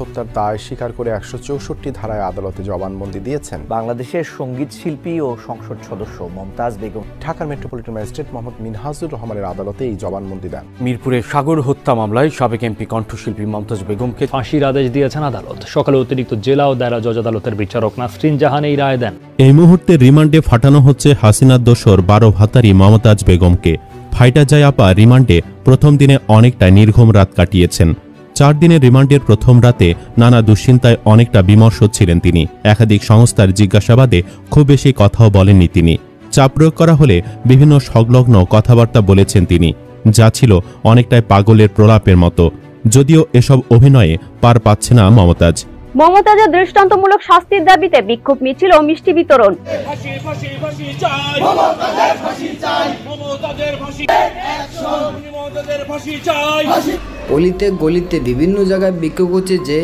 হত্যার দায় স্বীকার করে ১৬৪ ধারায় আদালতে জবানবন্দি দিয়েছেন বাংলাদেশের সঙ্গীত শিল্পী ও সংসদ সদস্য মমতাজ বেগম। ঢাকার মেট্রোপলিটন ম্যাজিস্ট্রেট মোহাম্মদ মিনহাজুর রহমানের আদালতে এই জবানবন্দি দেন। মিরপুরে সাগর হত্যা মামলায় সাবেক এমপি কণ্ঠশিল্পী মমতাজ বেগমকে ফাঁসির আদেশ দিয়েছেন আদালত। সকালে অতিরিক্ত জেলা ও দায়রা জজ আদালতের বিচারক নাসরিন জাহান এই রায় দেন। এই মুহূর্তে রিমান্ডে ফাটানো হচ্ছে হাসিনার দোসর 12 ভাতারি মমতাজ বেগমকে। ফাইটা যায় আপা রিমান্ডে প্রথম দিনে অনেকটা নির্ঘুম রাত কাটিয়েছেন। 4 দিনের রিমান্ডের প্রথম রাতে নানা দুশ্চিন্তায় অনেকটা বিমর্ষ ছিলেন তিনি। একাধিক সংস্থার জিজ্ঞাসাবাদে খুব বেশি কথাও বলেননি তিনি। চাপ প্রয়োগ করা হলে বিভিন্ন সংলগ্ন কথাবার্তা বলেছেন তিনি, যা ছিল অনেকটাই পাগলের প্রলাপের মতো। যদিও এসব অভিনয়ে পার পাচ্ছে না মমতাজ। মমতাজের দৃষ্টান্তমূলক শাস্তির দাবিতে বিক্ষোভ মিছিল ও মিষ্টি বিতরণ। অলিতে গলিতে বিভিন্ন জায়গায় বিক্ষোভ হচ্ছে যে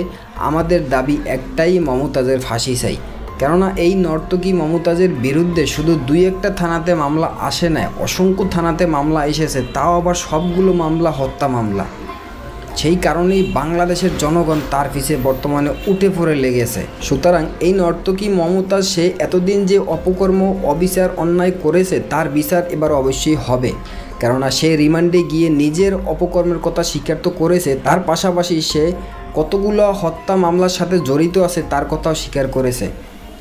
আমাদের দাবি একটাই, মমতাজের ফাঁসি চাই। কেননা এই নর্তকী মমতাজের বিরুদ্ধে শুধু 2-1টা থানাতে মামলা আসে না, অসংখ্য থানাতে মামলা এসেছে, তাও আবার সবগুলো মামলা হত্যা মামলা। সেই কারণেই বাংলাদেশের জনগণ তার পিছে বর্তমানে উঠে পড়ে লেগেছে। সুতরাং এই নর্তকী মমতাজ সে এতদিন যে অপকর্ম, অবিচার, অন্যায় করেছে তার বিচার এবার অবশ্যই হবে। কেননা সে রিমান্ডে গিয়ে নিজের অপকর্মের কথা স্বীকার তো করেছে, তার পাশাপাশি সে কতগুলো হত্যা মামলার সাথে জড়িত আছে তার কথাও স্বীকার করেছে।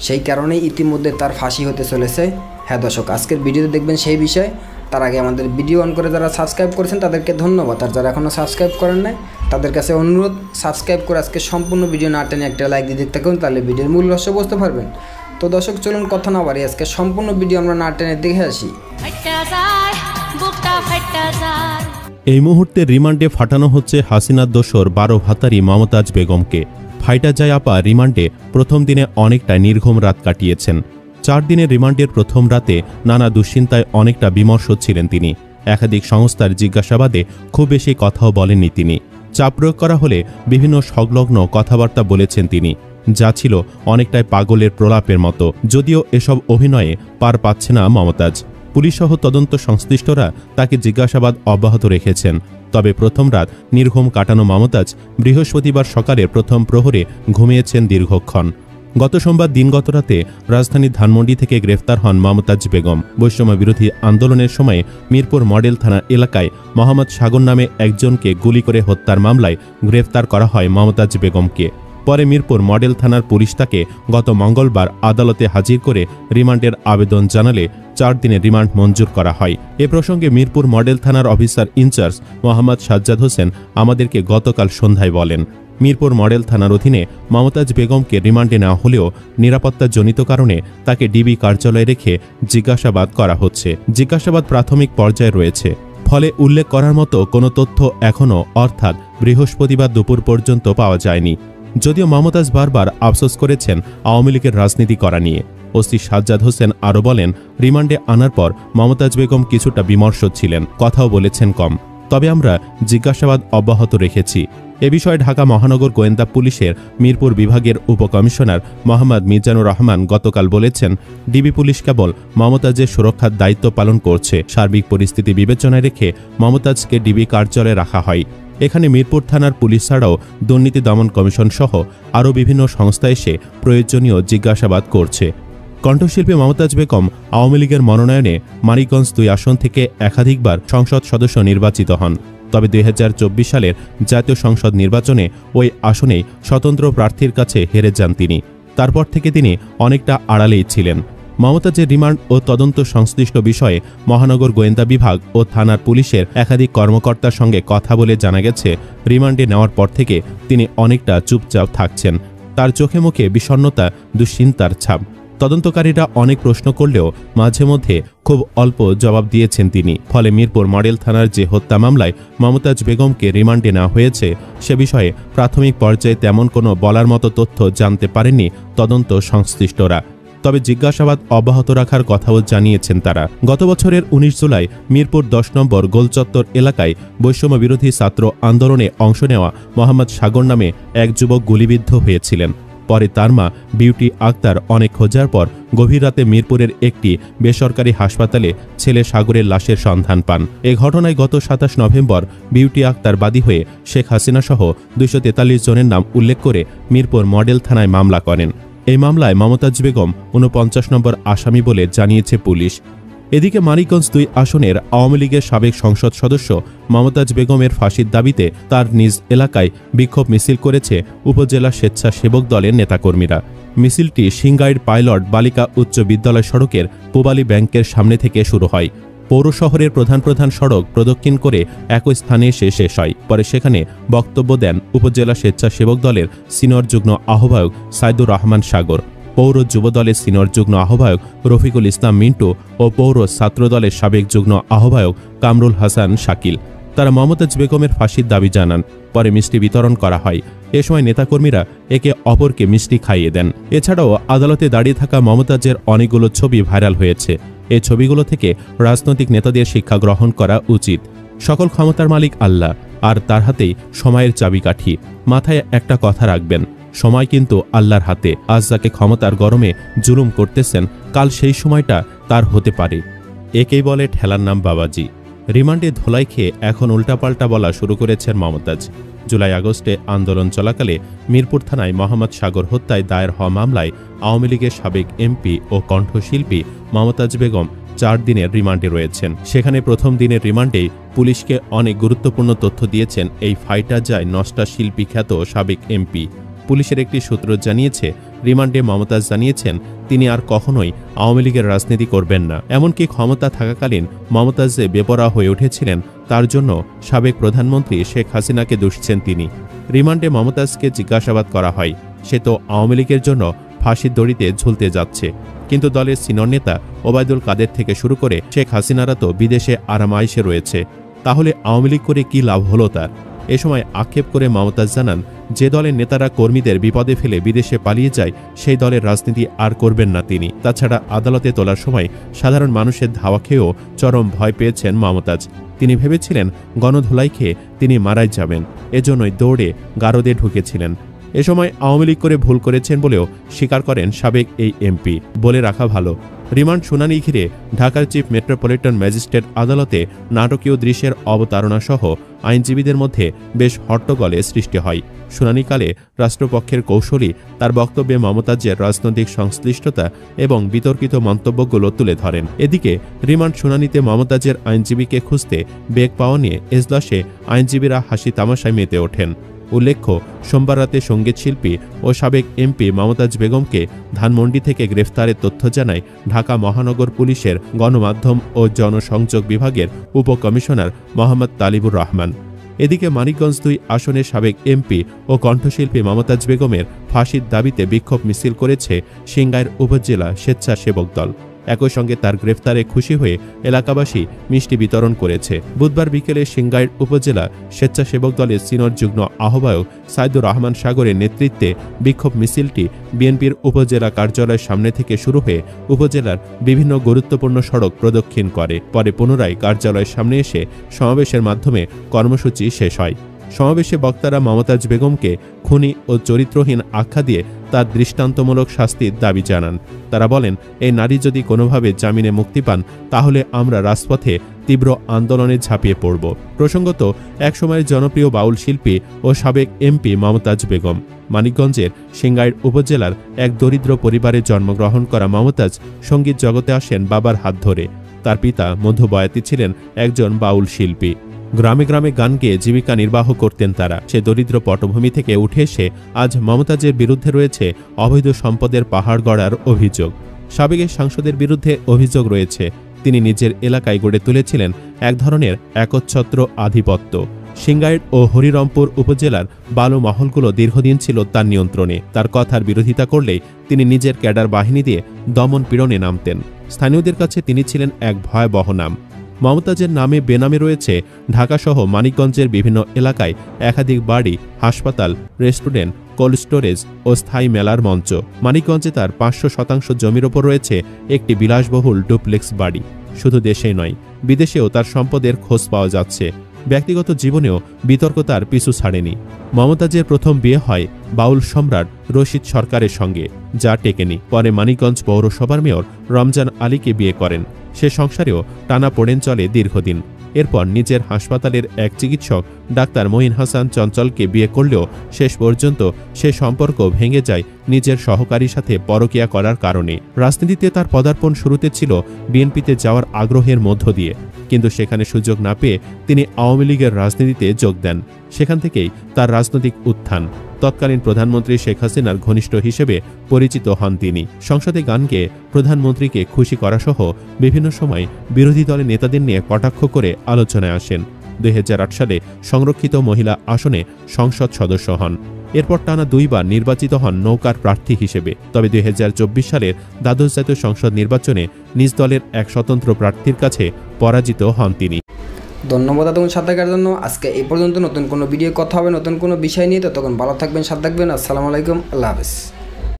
সেই কারণেই ইতিমধ্যে তার ফাঁসি হতে চলেছে। হ্যাঁ দর্শক, আজকের ভিডিওতে দেখবেন সেই বিষয়। তার আগে আমাদের ভিডিও অন করে যারা সাবস্ক্রাইব করেছেন তাদেরকে ধন্যবাদ, আর যারা এখনও সাবস্ক্রাইব করেন নাই তাদের কাছে অনুরোধ সাবস্ক্রাইব করে আজকে সম্পূর্ণ ভিডিও না টেনে একটা লাইক দিয়ে দেখতে থাকুন, তাহলে ভিডিওর মূল রহস্য বুঝতে পারবেন। তো দর্শক চলুন কথা না বাড়ি আজকে সম্পূর্ণ ভিডিও আমরা না টেনে দেখে আসি। এই মুহূর্তে রিমান্ডে ফাটানো হচ্ছে হাসিনার দোসর 12 ভাতারি মমতাজ বেগমকে। ফাইটা যায় আপা রিমান্ডে প্রথম দিনে অনেকটা নির্ঘুম রাত কাটিয়েছেন। 4 দিনের রিমান্ডের প্রথম রাতে নানা দুশ্চিন্তায় অনেকটা বিমর্ষ ছিলেন তিনি। একাধিক সংস্থার জিজ্ঞাসাবাদে খুব বেশি কথাও বলেননি তিনি। চাপ প্রয়োগ করা হলে বিভিন্ন সংলগ্ন কথাবার্তা বলেছেন তিনি, যা ছিল অনেকটাই পাগলের প্রলাপের মতো। যদিও এসব অভিনয়ে পার পাচ্ছে না মমতাজ। পুলিশসহ তদন্ত সংশ্লিষ্টরা তাকে জিজ্ঞাসাবাদ অব্যাহত রেখেছেন। তবে প্রথম রাত নির্ঘুম কাটানো মমতাজ বৃহস্পতিবার সকালের প্রথম প্রহরে ঘুমিয়েছেন দীর্ঘক্ষণ। গত সোমবার দিনগত রাতে রাজধানীর ধানমন্ডি থেকে গ্রেফতার হন মমতাজ বেগম। বৈষম্য বিরোধী আন্দোলনের সময় মিরপুর মডেল থানা এলাকায় মোহাম্মদ সাগর নামে একজনকে গুলি করে হত্যার মামলায় গ্রেফতার করা হয় মমতাজ বেগমকে। পরে মিরপুর মডেল থানার পুলিশ তাকে গত মঙ্গলবার আদালতে হাজির করে রিমান্ডের আবেদন জানালে 4 দিনের রিমান্ড মঞ্জুর করা হয়। এ প্রসঙ্গে মিরপুর মডেল থানার অফিসার ইনচার্জ মোহাম্মদ সাজ্জাদ হোসেন আমাদেরকে গতকাল সন্ধ্যায় বলেন, মিরপুর মডেল থানার অধীনে মমতাজ বেগমকে রিমান্ডে নেওয়া হলেও নিরাপত্তাজনিত কারণে তাকে ডিবি কার্যালয়ে রেখে জিজ্ঞাসাবাদ করা হচ্ছে। জিজ্ঞাসাবাদ প্রাথমিক পর্যায়ে রয়েছে, ফলে উল্লেখ করার মতো কোনো তথ্য এখনও অর্থাৎ বৃহস্পতিবার দুপুর পর্যন্ত পাওয়া যায়নি। যদিও মমতাজ বারবার আফসোস করেছেন আওয়ামী লীগের রাজনীতি করা নিয়ে। ওসি সাজ্জাদ হোসেন আরও বলেন, রিমান্ডে আনার পর মমতাজ বেগম কিছুটা বিমর্ষ ছিলেন, কথাও বলেছেন কম। তবে আমরা জিজ্ঞাসাবাদ অব্যাহত রেখেছি। এ বিষয়ে ঢাকা মহানগর গোয়েন্দা পুলিশের মিরপুর বিভাগের উপকমিশনার মোহাম্মদ মিজানুর রহমান গতকাল বলেছেন, ডিবি পুলিশ কেবল মমতাজের সুরক্ষার দায়িত্ব পালন করছে। সার্বিক পরিস্থিতি বিবেচনায় রেখে মমতাজকে ডিবি কার্যালয়ে রাখা হয়। এখানে মিরপুর থানার পুলিশ ছাড়াও দুর্নীতি দমন কমিশন সহ আরও বিভিন্ন সংস্থা এসে প্রয়োজনীয় জিজ্ঞাসাবাদ করছে। কণ্ঠশিল্পী মমতাজ বেগম আওয়ামী লীগের মনোনয়নে মানিকগঞ্জ 2 আসন থেকে একাধিকবার সংসদ সদস্য নির্বাচিত হন। তবে 2024 সালের জাতীয় সংসদ নির্বাচনে ওই আসনেই স্বতন্ত্র প্রার্থীর কাছে হেরে যান তিনি। তারপর থেকে তিনি অনেকটা আড়ালেই ছিলেন। মমতাজের রিমান্ড ও তদন্ত সংশ্লিষ্ট বিষয়ে মহানগর গোয়েন্দা বিভাগ ও থানার পুলিশের একাধিক কর্মকর্তার সঙ্গে কথা বলে জানা গেছে, রিমান্ডে নেওয়ার পর থেকে তিনি অনেকটা চুপচাপ থাকছেন। তার চোখে মুখে বিষণ্ণতা, দুশ্চিন্তার ছাপ। তদন্তকারীরা অনেক প্রশ্ন করলেও মাঝে মধ্যে খুব অল্প জবাব দিয়েছেন তিনি। ফলে মিরপুর মডেল থানার যে হত্যা মামলায় মমতাজ বেগমকে রিমান্ডে নেওয়া হয়েছে সে বিষয়ে প্রাথমিক পর্যায়ে তেমন কোনো বলার মতো তথ্য জানতে পারেননি তদন্ত সংশ্লিষ্টরা। তবে জিজ্ঞাসাবাদ অব্যাহত রাখার কথাও জানিয়েছেন তারা। গত বছরের 19 জুলাই মিরপুর 10 নম্বর গোলচত্বর এলাকায় বৈষম্য বিরোধী ছাত্র আন্দোলনে অংশ নেওয়া মোহাম্মদ সাগর নামে এক যুবক গুলিবিদ্ধ হয়েছিলেন। পরে তার মা বিউটি আক্তার অনেক খোঁজার পর গভীর রাতে মিরপুরের একটি বেসরকারি হাসপাতালে ছেলে সাগরের লাশের সন্ধান পান। এ ঘটনায় গত ২৭ নভেম্বর বিউটি আক্তার বাদী হয়ে শেখ হাসিনা সহ ২৪৩ জনের নাম উল্লেখ করে মিরপুর মডেল থানায় মামলা করেন। এই মামলায় মমতাজ বেগম ৪৯ নম্বর আসামি বলে জানিয়েছে পুলিশ। এদিকে মানিকগঞ্জ ২ আসনের আওয়ামী লীগের সাবেক সংসদ সদস্য মমতাজ বেগমের ফাঁসির দাবিতে তার নিজ এলাকায় বিক্ষোভ মিছিল করেছে উপজেলা স্বেচ্ছাসেবক দলের নেতাকর্মীরা। মিছিলটি সিংগাইর পাইলট বালিকা উচ্চ বিদ্যালয় সড়কের পূবালী ব্যাংকের সামনে থেকে শুরু হয়। পৌর শহরের প্রধান সড়ক প্রদক্ষিণ করে একই স্থানে এসে শেষ হয়। পরে সেখানে বক্তব্য দেন উপজেলা স্বেচ্ছাসেবক দলের সিনিয়র যুগ্ম আহ্বায়ক সাইদুর রহমান সাগর, পৌর যুব দলের সিনিয়র যুগ্ম আহ্বায়ক রফিকুল ইসলাম মিন্টু ও পৌর ছাত্র দলের সাবেক যুগ্ম আহ্বায়ক কামরুল হাসান শাকিল। তারা মমতাজ বেগমের ফাঁসির দাবি জানান। পরে মিষ্টি বিতরণ করা হয়। এ সময় নেতাকর্মীরা একে অপরকে মিষ্টি খাইয়ে দেন। এছাড়াও আদালতে দাঁড়িয়ে থাকা মমতাজের অনেকগুলো ছবি ভাইরাল হয়েছে। এই ছবিগুলো থেকে রাজনৈতিক নেতাদের শিক্ষা গ্রহণ করা উচিত। সকল ক্ষমতার মালিক আল্লাহ, আর তার হাতেই সময়ের চাবিকাঠি। মাথায় একটা কথা রাখবেন, সময় কিন্তু আল্লাহর হাতে। আজ যাকে ক্ষমতার গরমে জুলুম করতেছেন, কাল সেই সময়টা তার হতে পারে। একেই বলে ঠেলার নাম বাবাজি। রিমান্ডে ধোলাই খেয়ে এখন উল্টাপাল্টা বলা শুরু করেছেন মমতাজ। জুলাই আগস্টে আন্দোলন চলাকালে মিরপুর থানায় মোহাম্মদ সাগর হত্যায় দায়ের হওয়া মামলায় আওয়ামী লীগের সাবেক এমপি ও কণ্ঠশিল্পী মমতাজ বেগম ৪ দিনের রিমান্ডে রয়েছেন। সেখানে প্রথম দিনের রিমান্ডেই পুলিশকে অনেক গুরুত্বপূর্ণ তথ্য দিয়েছেন এই ফাইটার যায় নষ্টা শিল্পী খ্যাত সাবেক এমপি। পুলিশের একটি সূত্র জানিয়েছে, রিমান্ডে মমতাজ জানিয়েছেন তিনি আর কখনোই আওয়ামী লীগের রাজনীতি করবেন না। এমনকি ক্ষমতা থাকাকালীন মমতাজ যে বেপরোয়া হয়ে উঠেছিলেন, তার জন্য সাবেক প্রধানমন্ত্রী শেখ হাসিনাকে দুষছেন তিনি। রিমান্ডে মমতাজকে জিজ্ঞাসাবাদ করা হয়, সে তো আওয়ামী লীগের জন্য ফাঁসির দড়িতে ঝুলতে যাচ্ছে, কিন্তু দলের সিনিয়র নেতা ওবায়দুল কাদের থেকে শুরু করে শেখ হাসিনারা তো বিদেশে আরামাইশে রয়েছে, তাহলে আওয়ামী লীগ করে কী লাভ হলো তার? এ সময় আক্ষেপ করে মমতাজ জানান, যে দলের নেতারা কর্মীদের বিপদে ফেলে বিদেশে পালিয়ে যায়, সেই দলের রাজনীতি আর করবেন না তিনি। তাছাড়া আদালতে তোলার সময় সাধারণ মানুষের ধাওয়া খেয়েও চরম ভয় পেয়েছেন মমতাজ। তিনি ভেবেছিলেন গণধোলাই খেয়ে তিনি মারাই যাবেন, এজন্যই দৌড়ে গারদে ঢুকেছিলেন। এ সময় আওয়ামী লীগ করে ভুল করেছেন বলেও স্বীকার করেন সাবেক এই এমপি। বলে রাখা ভালো, রিমান্ড শুনানি ঘিরে ঢাকার চিফ মেট্রোপলিটন ম্যাজিস্ট্রেট আদালতে নাটকীয় দৃশ্যের অবতারণা সহ আইনজীবীদের মধ্যে বেশ হট্টগোলের সৃষ্টি হয়। শুনানিকালে রাষ্ট্রপক্ষের কৌশলী তার বক্তব্যে মমতাজের রাজনৈতিক সংশ্লিষ্টতা এবং বিতর্কিত মন্তব্যগুলো তুলে ধরেন। এদিকে রিমান্ড শুনানিতে মমতাজের আইনজীবীকে খুঁজতে বেগ পাওয়া নিয়ে এজলাসে আইনজীবীরা হাসি তামাশায় মেতে ওঠেন। উল্লেখ্য, সোমবার রাতে সঙ্গীতশিল্পী ও সাবেক এমপি মমতাজ বেগমকে ধানমন্ডি থেকে গ্রেফতারের তথ্য জানায় ঢাকা মহানগর পুলিশের গণমাধ্যম ও জনসংযোগ বিভাগের উপকমিশনার মোহাম্মদ তালিবুর রহমান। এদিকে মানিকগঞ্জ ২ আসনের সাবেক এমপি ও কণ্ঠশিল্পী মমতাজ বেগমের ফাঁসির দাবিতে বিক্ষোভ মিছিল করেছে সিংগাইর উপজেলা স্বেচ্ছাসেবক দল। একই সঙ্গে তার গ্রেফতারে খুশি হয়ে এলাকাবাসী মিষ্টি বিতরণ করেছে। বুধবার বিকেলে সিংগাইর উপজেলা স্বেচ্ছাসেবক দলের সিনিয়র যুগ্ম আহ্বায়ক সাইদুর রহমান সাগরের নেতৃত্বে বিক্ষোভ মিছিলটি বিএনপির উপজেলা কার্যালয়ের সামনে থেকে শুরু হয়ে উপজেলার বিভিন্ন গুরুত্বপূর্ণ সড়ক প্রদক্ষিণ করে। পরে পুনরায় কার্যালয়ের সামনে এসে সমাবেশের মাধ্যমে কর্মসূচি শেষ হয়। সমাবেশে বক্তারা মমতাজ বেগমকে খুনি ও চরিত্রহীন আখ্যা দিয়ে তার দৃষ্টান্তমূলক শাস্তির দাবি জানান। তারা বলেন, এই নারী যদি কোনোভাবে জামিনে মুক্তি পান, তাহলে আমরা রাজপথে তীব্র আন্দোলনে ঝাঁপিয়ে পড়ব। প্রসঙ্গত, একসময়ের জনপ্রিয় বাউল শিল্পী ও সাবেক এমপি মমতাজ বেগম। মানিকগঞ্জের সিংগাইর উপজেলার এক দরিদ্র পরিবারে জন্মগ্রহণ করা মমতাজ সঙ্গীত জগতে আসেন বাবার হাত ধরে। তার পিতা মধ্যবয়াতি ছিলেন একজন বাউল শিল্পী। গ্রামে গ্রামে গান গেয়ে জীবিকা নির্বাহ করতেন তারা। সে দরিদ্র পটভূমি থেকে উঠে এসে আজ মমতাজের বিরুদ্ধে রয়েছে অবৈধ সম্পদের পাহাড় গড়ার অভিযোগ। সাবেক সাংসদের বিরুদ্ধে অভিযোগ রয়েছে তিনি নিজের এলাকায় গড়ে তুলেছিলেন এক ধরনের একচ্ছত্র আধিপত্য। সিংগাইর ও হরিরামপুর উপজেলার বালু মহলগুলো দীর্ঘদিন ছিল তার নিয়ন্ত্রণে। তার কথার বিরোধিতা করলেই তিনি নিজের ক্যাডার বাহিনী দিয়ে দমন পীড়নে নামতেন। স্থানীয়দের কাছে তিনি ছিলেন এক ভয়াবহ নাম। মমতাজের নামে বেনামে রয়েছে ঢাকাসহ মানিকগঞ্জের বিভিন্ন এলাকায় একাধিক বাড়ি, হাসপাতাল, রেস্টুরেন্ট, কোল্ড স্টোরেজ ও স্থায়ী মেলার মঞ্চ। মানিকগঞ্জে তার ৫০০% জমির ওপর রয়েছে একটি বিলাসবহুল ডুপ্লেক্স বাড়ি। শুধু দেশেই নয়, বিদেশেও তার সম্পদের খোঁজ পাওয়া যাচ্ছে। ব্যক্তিগত জীবনেও বিতর্ক তার পিছু ছাড়েনি। মমতাজের প্রথম বিয়ে হয় বাউল সম্রাট রশিদ সরকারের সঙ্গে, যা টেকেনি। পরে মানিকগঞ্জ পৌরসভার মেয়র রমজান আলীকে বিয়ে করেন। সে সংসারেও টানাপোড়েন চলে দীর্ঘদিন। এরপর নিজের হাসপাতালের এক চিকিৎসক ডাক্তার মঈন হাসান চঞ্চলকে বিয়ে করলেও শেষ পর্যন্ত সে সম্পর্ক ভেঙে যায় নিজের সহকারীর সাথে পরকীয়া করার কারণে। রাজনীতিতে তার পদার্পণ শুরুতে ছিল বিএনপিতে যাওয়ার আগ্রহের মধ্য দিয়ে, কিন্তু সেখানে সুযোগ না পেয়ে তিনি আওয়ামী লীগের রাজনীতিতে যোগ দেন। সেখান থেকেই তার রাজনৈতিক উত্থান। তৎকালীন প্রধানমন্ত্রী শেখ হাসিনার ঘনিষ্ঠ হিসেবে পরিচিত হন তিনি। সংসদে গান গেয়ে প্রধানমন্ত্রীকে খুশি করাসহ বিভিন্ন সময় বিরোধী দলের নেতাদের নিয়ে কটাক্ষ করে আলোচনায় আসেন। 2008 সালে সংরক্ষিত মহিলা আসনে সংসদ সদস্য হন। এরপর টানা 2 বার নির্বাচিত হন নৌকার প্রার্থী হিসেবে। তবে 2024 সালের দ্বাদশ জাতীয় সংসদ নির্বাচনে নিজ দলের এক স্বতন্ত্র প্রার্থীর কাছে পরাজিত হন তিনি। ধন্যবাদ এতক্ষণ সাথে থাকার জন্য। আজকে এই পর্যন্ত। নতুন কোনো ভিডিও কথা হবে নতুন কোনো বিষয় নিয়ে। ততক্ষণ ভালো থাকবেন, সাথে থাকবেন। আসসালামু আলাইকুম, আল্লাহ হাফেজ।